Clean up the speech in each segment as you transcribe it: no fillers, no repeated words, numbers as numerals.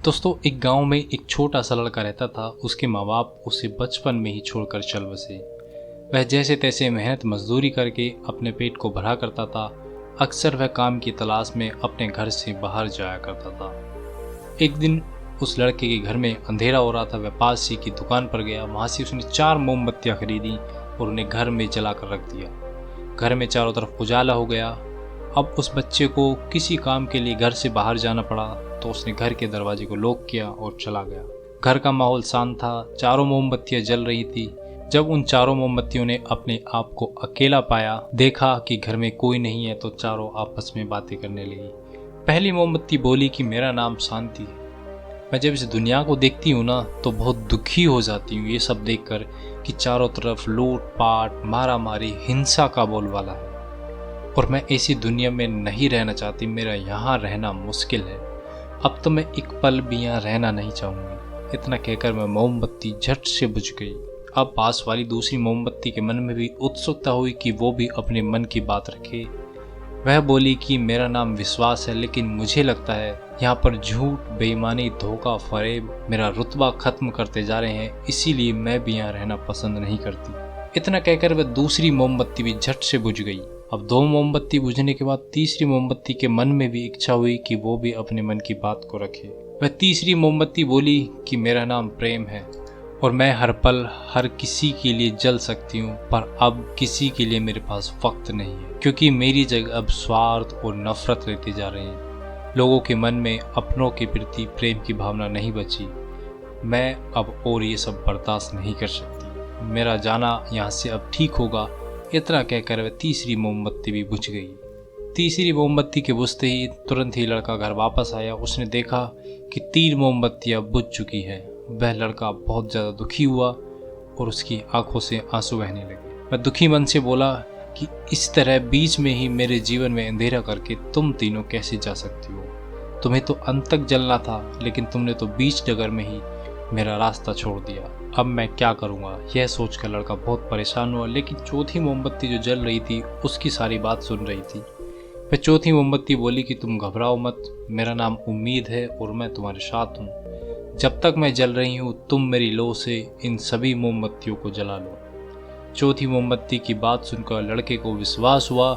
दोस्तों, एक गांव में एक छोटा सा लड़का रहता था। उसके माँ बाप उसे बचपन में ही छोड़कर चल बसे। वह जैसे तैसे मेहनत मजदूरी करके अपने पेट को भरा करता था। अक्सर वह काम की तलाश में अपने घर से बाहर जाया करता था। एक दिन उस लड़के के घर में अंधेरा हो रहा था। वह पास ही की दुकान पर गया। वहाँ से उसने 4 मोमबत्तियाँ खरीदी और उन्हें घर में जलाकर रख दिया। घर में चारों तरफ उजाला हो गया। अब उस बच्चे को किसी काम के लिए घर से बाहर जाना पड़ा, तो उसने घर के दरवाजे को लॉक किया और चला गया। घर का माहौल शांत था। चारों मोमबत्तियां जल रही थी। जब उन चारों मोमबत्तियों ने अपने आप को अकेला पाया, देखा कि घर में कोई नहीं है, तो चारों आपस में बातें करने लगी। पहली मोमबत्ती बोली कि मेरा नाम शांति है। मैं जब इस दुनिया को देखती हूँ ना, तो बहुत दुखी हो जाती हूँ ये सब देखकर कि चारों तरफ लूट पाट, मारा मारी, हिंसा का बोलबाला है और मैं ऐसी दुनिया में नहीं रहना चाहती। मेरा यहाँ रहना मुश्किल है। अब तो मैं एक पल भी यहाँ रहना नहीं चाहूँगी। इतना कहकर मैं मोमबत्ती झट से बुझ गई। अब पास वाली दूसरी मोमबत्ती के मन में भी उत्सुकता हुई कि वो भी अपने मन की बात रखे। वह बोली कि मेरा नाम विश्वास है, लेकिन मुझे लगता है यहाँ पर झूठ, बेईमानी, धोखा, फरेब मेरा रुतबा खत्म करते जा रहे हैं, इसीलिए मैं भी यहाँ रहना पसंद नहीं करती। इतना कहकर वह दूसरी मोमबत्ती भी झट से बुझ गई। अब 2 मोमबत्ती बुझने के बाद तीसरी मोमबत्ती के मन में भी इच्छा हुई कि वो भी अपने मन की बात को रखे। वह तीसरी मोमबत्ती बोली कि मेरा नाम प्रेम है और मैं हर पल हर किसी के लिए जल सकती हूँ, पर अब किसी के लिए मेरे पास वक्त नहीं है, क्योंकि मेरी जगह अब स्वार्थ और नफरत लेती जा रही है। लोगों के मन में अपनों के प्रति प्रेम की भावना नहीं बची। मैं अब और ये सब बर्दाश्त नहीं कर सकती। मेरा जाना यहाँ से अब ठीक होगा। इतना कहकर वह तीसरी मोमबत्ती भी बुझ गई। तीसरी मोमबत्ती के बुझते ही तुरंत ही लड़का घर वापस आया। उसने देखा कि 3 मोमबत्तियां बुझ चुकी हैं। वह लड़का बहुत ज़्यादा दुखी हुआ और उसकी आंखों से आंसू बहने लगे। वह दुखी मन से बोला कि इस तरह बीच में ही मेरे जीवन में अंधेरा करके तुम तीनों कैसे जा सकती हो? तुम्हें तो अंत तक जलना था, लेकिन तुमने तो बीच डगर में ही मेरा रास्ता छोड़ दिया। अब मैं क्या करूँगा? यह सोचकर लड़का बहुत परेशान हुआ। लेकिन चौथी मोमबत्ती जो जल रही थी उसकी सारी बात सुन रही थी। वह चौथी मोमबत्ती बोली कि तुम घबराओ मत, मेरा नाम उम्मीद है और मैं तुम्हारे साथ हूँ। जब तक मैं जल रही हूँ, तुम मेरी लौ से इन सभी मोमबत्तियों को जला लो। चौथी मोमबत्ती की बात सुनकर लड़के को विश्वास हुआ।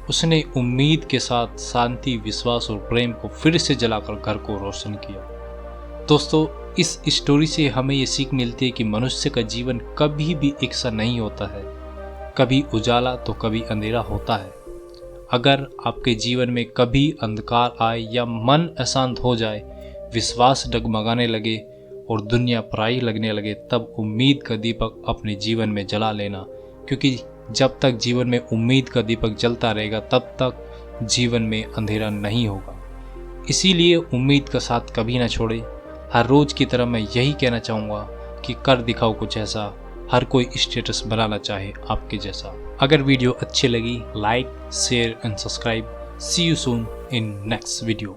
उसने उम्मीद के साथ शांति, विश्वास और प्रेम को फिर से जलाकर घर को रोशन किया। दोस्तों, इस स्टोरी से हमें ये सीख मिलती है कि मनुष्य का जीवन कभी भी एक सा नहीं होता है। कभी उजाला तो कभी अंधेरा होता है। अगर आपके जीवन में कभी अंधकार आए या मन अशांत हो जाए, विश्वास डगमगाने लगे और दुनिया पराई लगने लगे, तब उम्मीद का दीपक अपने जीवन में जला लेना, क्योंकि जब तक जीवन में उम्मीद का दीपक जलता रहेगा तब तक जीवन में अंधेरा नहीं होगा। इसीलिए उम्मीद का साथ कभी ना छोड़े। हर रोज की तरह मैं यही कहना चाहूँगा कि कर दिखाओ कुछ ऐसा। हर कोई स्टेटस बनाना चाहे आपके जैसा। अगर वीडियो अच्छी लगी, like, share and subscribe. See you soon in next video.